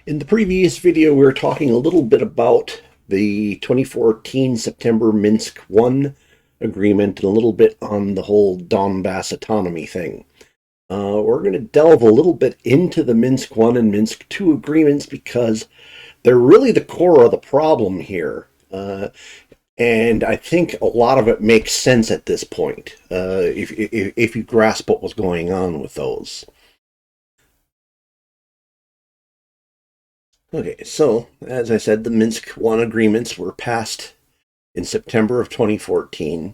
In the previous video, we were talking a little bit about the 2014 September Minsk I agreement and a little bit on the whole Donbass autonomy thing. We're going to delve a little bit into the Minsk I and Minsk II agreements because they're really the core of the problem here. And I think a lot of it makes sense at this point, if you grasp what was going on with those. Okay, so as I said, the Minsk I agreements were passed in September of 2014.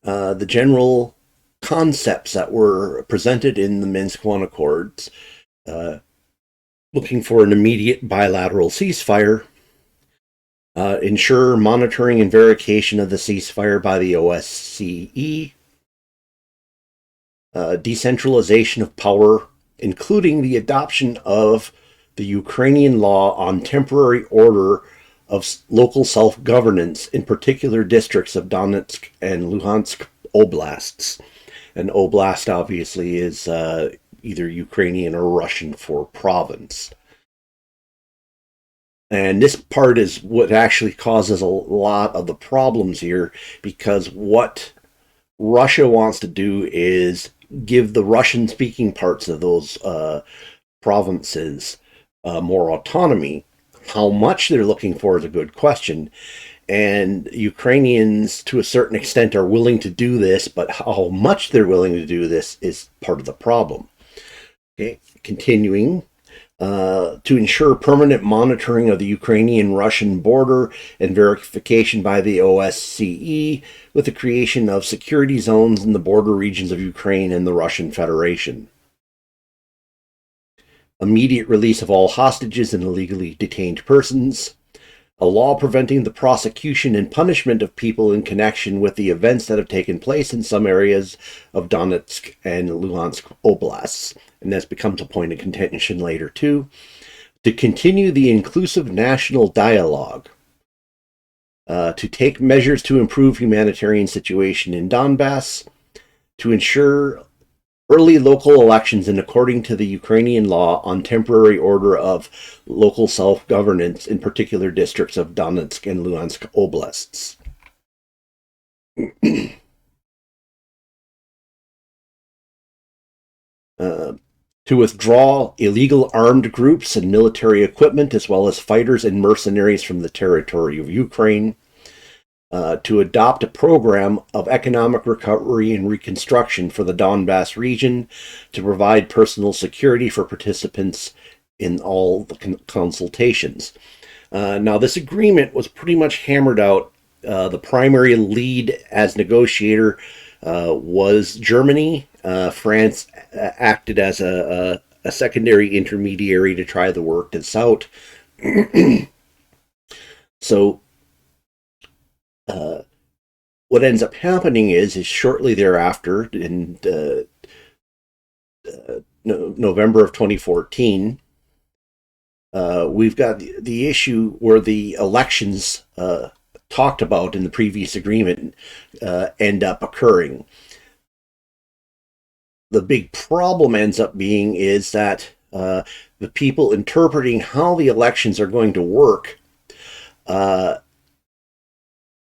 The general concepts that were presented in the Minsk I Accords, looking for an immediate bilateral ceasefire, ensure monitoring and verification of the ceasefire by the OSCE, decentralization of power, including the adoption of the Ukrainian law on temporary order of local self-governance in particular districts of Donetsk and Luhansk oblasts. And oblast obviously is either Ukrainian or Russian for province. And this part is what actually causes a lot of the problems here, because what Russia wants to do is give the Russian-speaking parts of those provinces more autonomy. How much they're looking for is a good question. And Ukrainians, to a certain extent, are willing to do this, but how much they're willing to do this is part of the problem. Okay, continuing. To ensure permanent monitoring of the Ukrainian-Russian border and verification by the OSCE with the creation of security zones in the border regions of Ukraine and the Russian Federation. Immediate release of all hostages and illegally detained persons. A law preventing the prosecution and punishment of people in connection with the events that have taken place in some areas of Donetsk and Luhansk oblasts. And this becomes a point of contention later too. To continue the inclusive national dialogue. To take measures to improve humanitarian situation in Donbass. To ensure early local elections and according to the Ukrainian law on temporary order of local self-governance in particular districts of Donetsk and Luhansk oblasts. To withdraw illegal armed groups and military equipment as well as fighters and mercenaries from the territory of Ukraine. To adopt a program of economic recovery and reconstruction for the Donbass region, to provide personal security for participants in all the consultations. Now, this agreement was pretty much hammered out. The primary lead as negotiator was Germany. France acted as a secondary intermediary to try to work this out. So, what ends up happening is shortly thereafter, in November of 2014, we've got the issue where the elections talked about in the previous agreement end up occurring. The big problem ends up being is that the people interpreting how the elections are going to work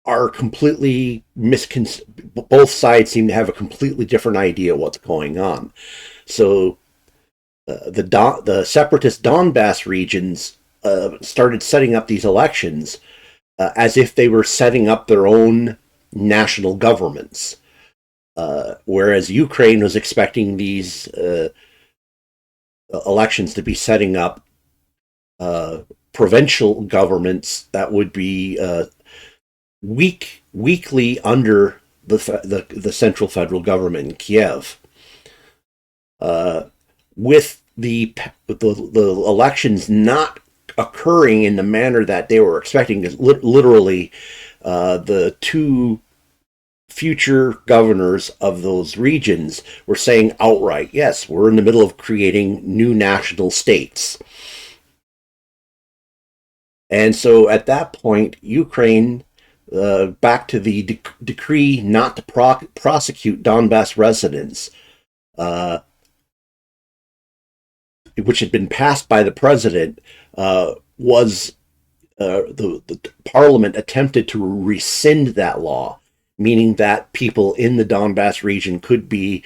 are completely both sides seem to have a completely different idea of what's going on. So the separatist Donbass regions started setting up these elections as if they were setting up their own national governments, whereas Ukraine was expecting these elections to be setting up provincial governments that would be weekly under the central federal government in Kiev. With the elections not occurring in the manner that they were expecting, because literally the two future governors of those regions were saying outright, yes, we're in the middle of creating new national states. And so at that point, Ukraine, back to the decree not to prosecute Donbass residents, which had been passed by the president, was the parliament attempted to rescind that law, meaning that people in the Donbass region could be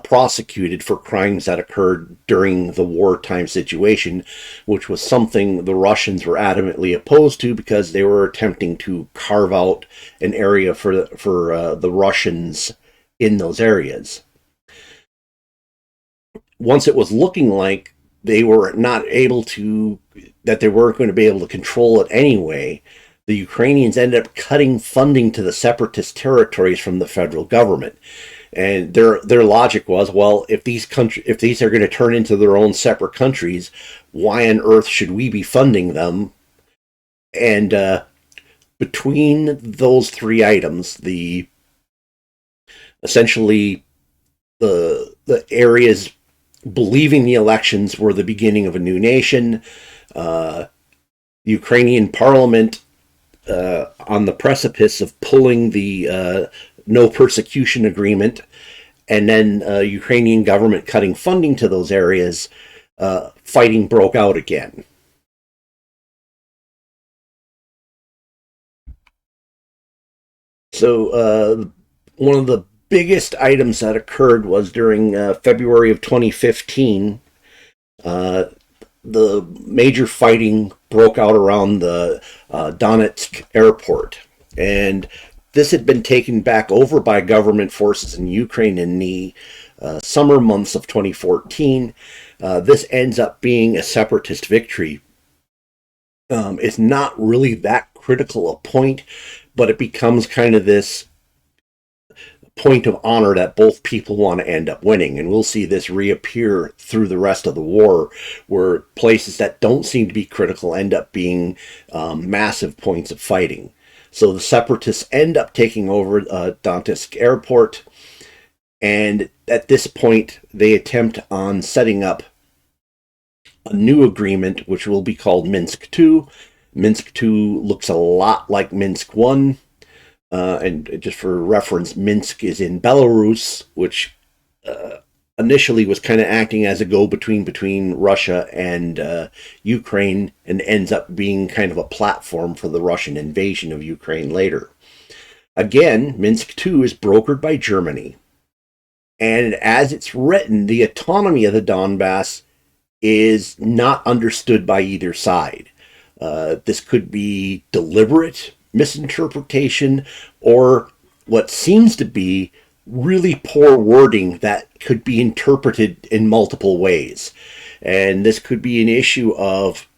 prosecuted for crimes that occurred during the wartime situation, which was something the Russians were adamantly opposed to because they were attempting to carve out an area for the Russians in those areas. Once it was looking like they were not able to, that they weren't going to be able to control it anyway, the Ukrainians ended up cutting funding to the separatist territories from the federal government. And their logic was, well, if these are going to turn into their own separate countries, why on earth should we be funding them? And between those three items, the essentially the areas believing the elections were the beginning of a new nation, the Ukrainian parliament on the precipice of pulling the no persecution agreement, and then Ukrainian government cutting funding to those areas, fighting broke out again. So one of the biggest items that occurred was during February of 2015. The major fighting broke out around the Donetsk airport, and this had been taken back over by government forces in Ukraine in the summer months of 2014. This ends up being a separatist victory. It's not really that critical a point, but it becomes kind of this point of honor that both people want to end up winning. And we'll see this reappear through the rest of the war, where places that don't seem to be critical end up being massive points of fighting. So the separatists end up taking over Donetsk airport, and at this point they attempt on setting up a new agreement, which will be called Minsk 2. Minsk 2 looks a lot like Minsk 1. And just for reference, Minsk is in Belarus, which initially was kind of acting as a go-between between Russia and Ukraine, and ends up being kind of a platform for the Russian invasion of Ukraine later. Again, Minsk 2 is brokered by Germany. And as it's written, the autonomy of the Donbass is not understood by either side. This could be deliberate misinterpretation, or what seems to be really poor wording that could be interpreted in multiple ways. And this could be an issue of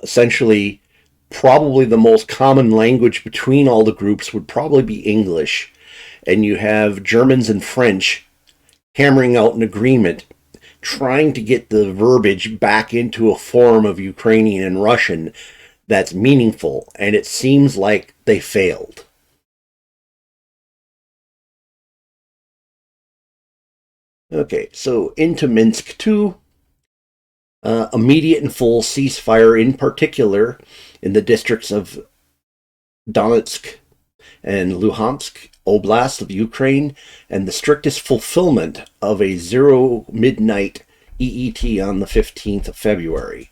essentially, probably the most common language between all the groups would probably be English, and you have Germans and French hammering out an agreement, trying to get the verbiage back into a form of Ukrainian and Russian that's meaningful, and it seems like they failed. Okay, so into Minsk 2. Immediate and full ceasefire, in particular in the districts of Donetsk and Luhansk Oblast of Ukraine, and the strictest fulfillment of a 0 midnight EET on the 15th of February.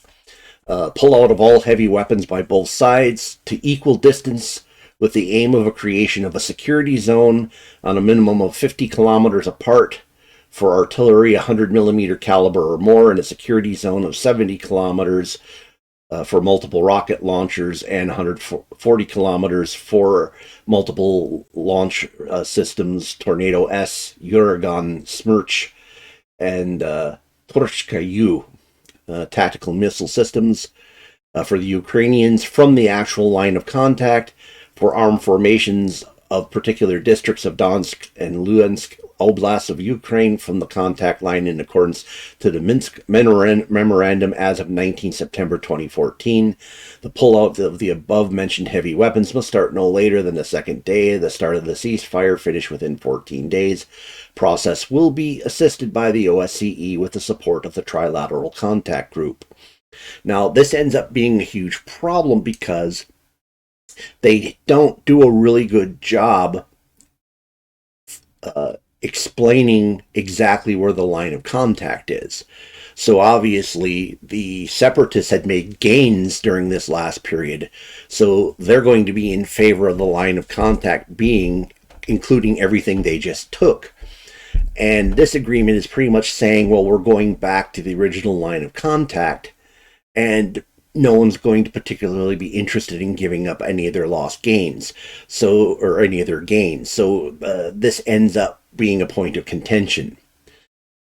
Pull out of all heavy weapons by both sides to equal distance, with the aim of a creation of a security zone on a minimum of 50 kilometers apart for artillery 100 millimeter caliber or more, and a security zone of 70 kilometers for multiple rocket launchers, and 140 kilometers for multiple launch systems, Tornado S, Uragan, Smerch, and Torchka U. Tactical missile systems for the Ukrainians from the actual line of contact, for armed formations of particular districts of Donetsk and Luhansk Oblast of Ukraine from the contact line in accordance to the Minsk Memorandum as of 19 September 2014. The pullout of the above-mentioned heavy weapons must start no later than the second day. The start of the ceasefire finish within 14 days. Process will be assisted by the OSCE with the support of the Trilateral Contact Group. Now, this ends up being a huge problem because they don't do a really good job explaining exactly where the line of contact is. So obviously, the separatists had made gains during this last period, so they're going to be in favor of the line of contact being, including everything they just took. And this agreement is pretty much saying, well, we're going back to the original line of contact, and no one's going to particularly be interested in giving up any of their lost gains, or any of their gains. So this ends up being a point of contention.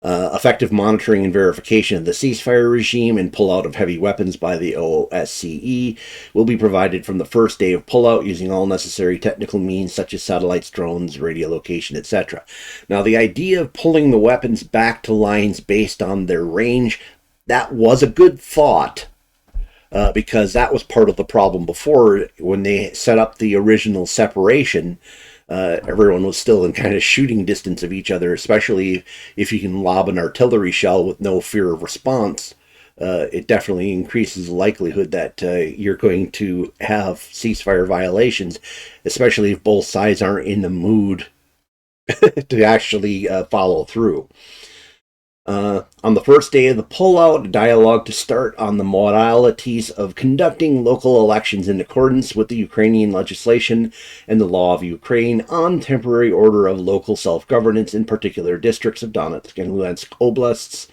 Effective monitoring and verification of the ceasefire regime and pullout of heavy weapons by the OSCE will be provided from the first day of pullout using all necessary technical means such as satellites, drones, radio location, etc. Now, the idea of pulling the weapons back to lines based on their range, that was a good thought, because that was part of the problem before. When they set up the original separation, everyone was still in kind of shooting distance of each other, especially if you can lob an artillery shell with no fear of response. It definitely increases the likelihood that you're going to have ceasefire violations, especially if both sides aren't in the mood to actually follow through. On the first day of the pullout, a dialogue to start on the modalities of conducting local elections in accordance with the Ukrainian legislation and the law of Ukraine on temporary order of local self-governance in particular districts of Donetsk and Luhansk oblasts,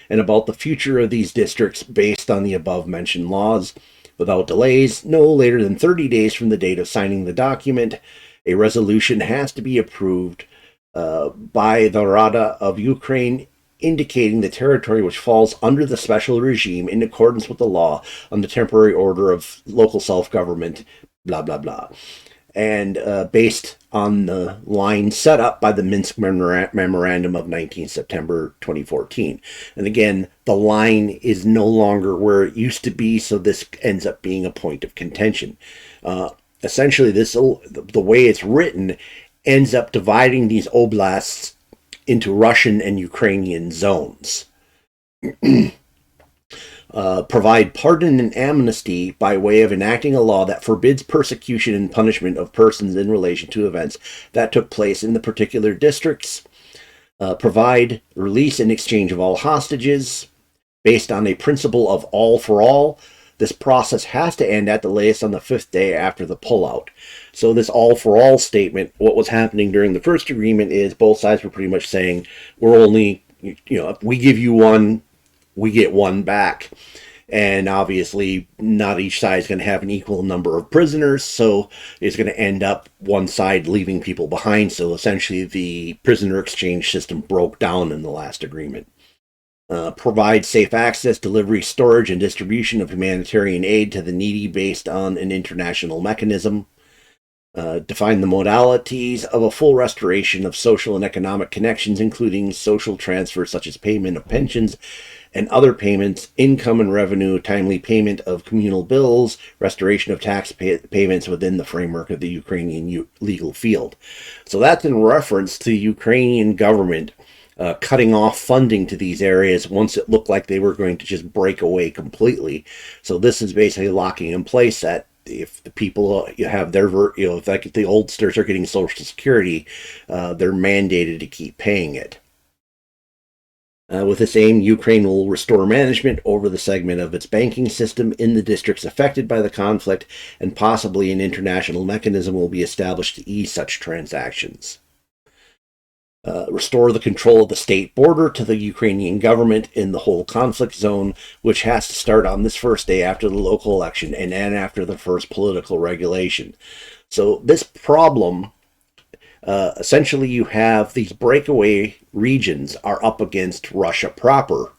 and about the future of these districts based on the above-mentioned laws. Without delays, no later than 30 days from the date of signing the document, a resolution has to be approved by the Rada of Ukraine, indicating the territory which falls under the special regime in accordance with the law on the temporary order of local self-government, blah, blah, blah. And based on the line set up by the Minsk Memorandum of 19 September 2014. And again, the line is no longer where it used to be, so this ends up being a point of contention. Essentially, the way it's written ends up dividing these oblasts into Russian and Ukrainian zones. Provide pardon and amnesty by way of enacting a law that forbids persecution and punishment of persons in relation to events that took place in the particular districts. Provide release and exchange of all hostages based on a principle of all for all. This process has to end at the latest on the 5th day after the pullout. So this all-for-all statement, what was happening during the first agreement is both sides were pretty much saying, we're only, if we give you one, we get one back. And obviously, not each side is going to have an equal number of prisoners, so it's going to end up one side leaving people behind. So essentially, the prisoner exchange system broke down in the last agreement. Provide safe access, delivery, storage, and distribution of humanitarian aid to the needy based on an international mechanism. Define the modalities of a full restoration of social and economic connections, including social transfers such as payment of pensions and other payments, income and revenue, timely payment of communal bills, restoration of tax payments within the framework of the Ukrainian legal field. So that's in reference to the Ukrainian government cutting off funding to these areas once it looked like they were going to just break away completely. So this is basically locking in place that if the people have their, if like the oldsters are getting Social Security, they're mandated to keep paying it. With this aim, Ukraine will restore management over the segment of its banking system in the districts affected by the conflict, and possibly an international mechanism will be established to ease such transactions. Restore the control of the state border to the Ukrainian government in the whole conflict zone, which has to start on this first day after the local election and then after the first political regulation. So this problem, essentially you have these breakaway regions are up against Russia proper,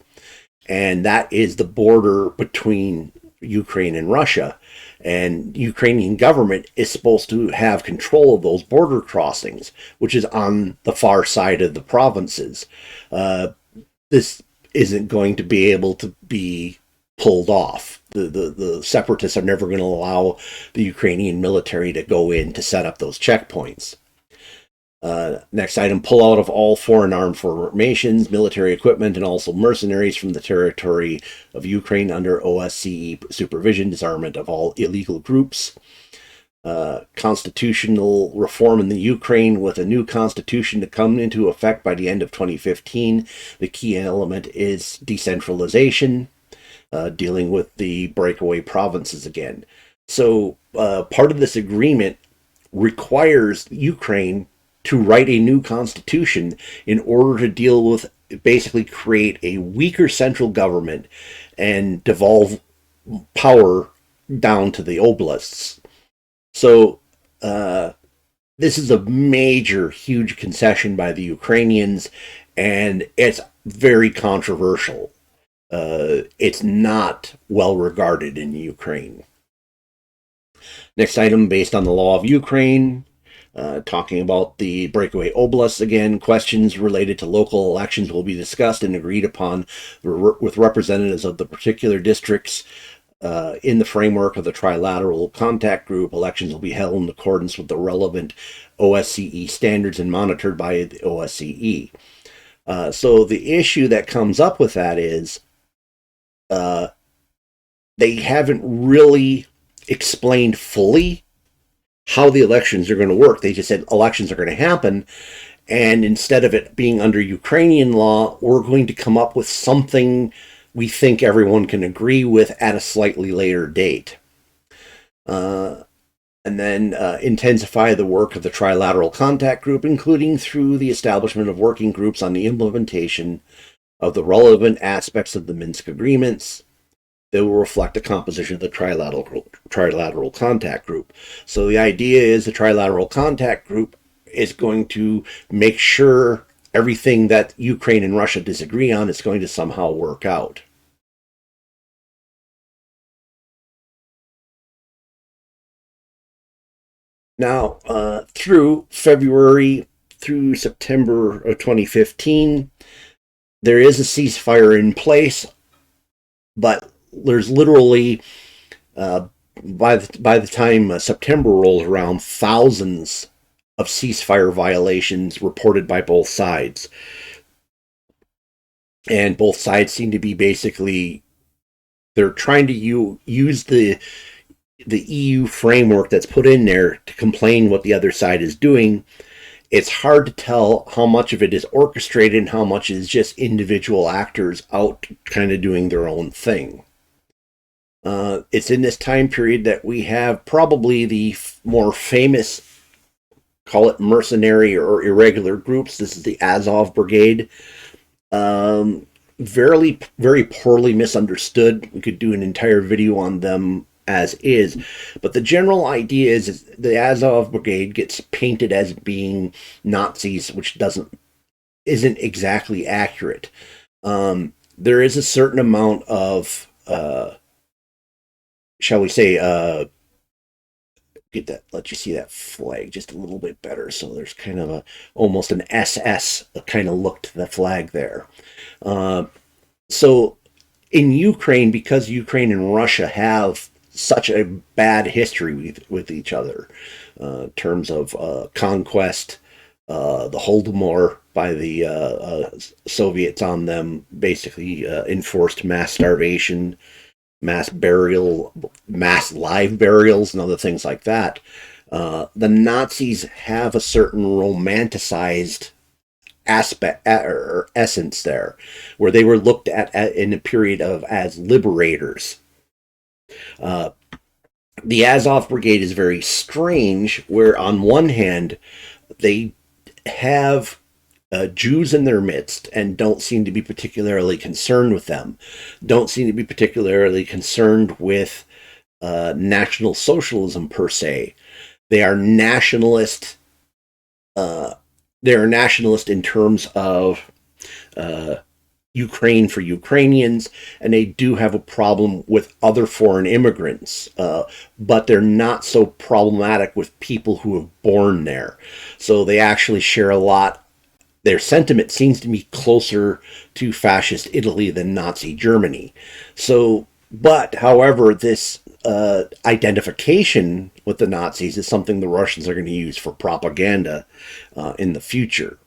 and that is the border between Ukraine and Russia. And Ukrainian government is supposed to have control of those border crossings, which is on the far side of the provinces. This isn't going to be able to be pulled off. The separatists are never going to allow the Ukrainian military to go in to set up those checkpoints. Next item, pull out of all foreign armed formations, military equipment, and also mercenaries from the territory of Ukraine under OSCE supervision, disarmament of all illegal groups. constitutional reform in the Ukraine with a new constitution to come into effect by the end of 2015. The key element is decentralization, dealing with the breakaway provinces again. So part of this agreement requires Ukraine to write a new constitution in order to deal with, basically create a weaker central government and devolve power down to the oblasts. So this is a major, huge concession by the Ukrainians, and it's very controversial. It's not well regarded in Ukraine. Next item, based on the law of Ukraine, talking about the breakaway oblasts again, questions related to local elections will be discussed and agreed upon with representatives of the particular districts. In the framework of the Trilateral Contact Group, elections will be held in accordance with the relevant OSCE standards and monitored by the OSCE. So the issue that comes up with that is they haven't really explained fully how the elections are going to work. They just said elections are going to happen, and instead of it being under Ukrainian law, we're going to come up with something we think everyone can agree with at a slightly later date. And then intensify the work of the Trilateral Contact Group, including through the establishment of working groups on the implementation of the relevant aspects of the Minsk agreements that will reflect the composition of the Trilateral Contact Group. So the idea is the Trilateral Contact Group is going to make sure everything that Ukraine and Russia disagree on is going to somehow work out. Now, through February through September of 2015, there is a ceasefire in place, but there's literally, by the time September rolls around, thousands of ceasefire violations reported by both sides. And both sides seem to be basically, they're trying to use the EU framework that's put in there to complain what the other side is doing. It's hard to tell how much of it is orchestrated and how much is just individual actors out kind of doing their own thing. It's in this time period that we have probably the more famous, call it mercenary or irregular groups. This is the Azov Brigade. Very poorly misunderstood. We could do an entire video on them as is, but the general idea is the Azov Brigade gets painted as being Nazis, which isn't exactly accurate. There is a certain amount of shall we say let you see that flag just a little bit better. So there's kind of almost an SS kind of look to the flag there. So in Ukraine, because Ukraine and Russia have such a bad history with each other, in terms of conquest, the Holodomor by the Soviets on them, basically enforced mass starvation, mass live burials, and other things like that. The Nazis have a certain romanticized aspect or essence there, where they were looked at in a period of as liberators. The Azov Brigade is very strange, where on one hand they have Jews in their midst and don't seem to be particularly concerned with them, don't seem to be particularly concerned with National Socialism per se. They are nationalist. They're nationalist in terms of Ukraine for Ukrainians, and they do have a problem with other foreign immigrants, but they're not so problematic with people who have born there. So they actually share a lot. Their sentiment seems to be closer to fascist Italy than Nazi Germany. So, but however, this identification with the Nazis is something the Russians are going to use for propaganda in the future.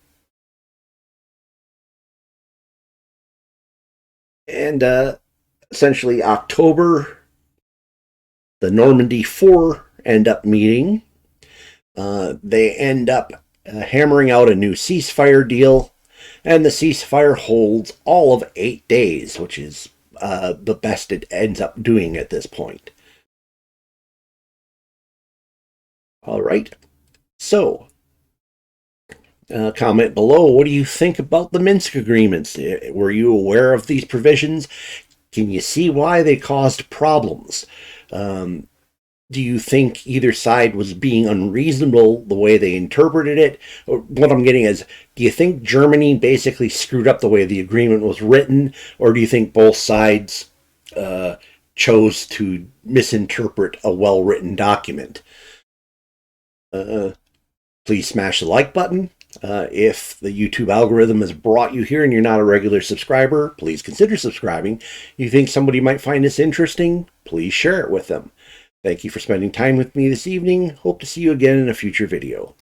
And essentially, October The Normandy Four end up meeting. They end up hammering out a new ceasefire deal, and the ceasefire holds all of 8 days, which is the best it ends up doing at this point. All right. So, comment below. What do you think about the Minsk agreements? Were you aware of these provisions? Can you see why they caused problems? Do you think either side was being unreasonable the way they interpreted it? Or what I'm getting is, do you think Germany basically screwed up the way the agreement was written, or do you think both sides chose to misinterpret a well-written document? Please smash the like button. If the YouTube algorithm has brought you here and you're not a regular subscriber, please consider subscribing. You think somebody might find this interesting? Please share it with them. Thank you for spending time with me this evening. Hope to see you again in a future video.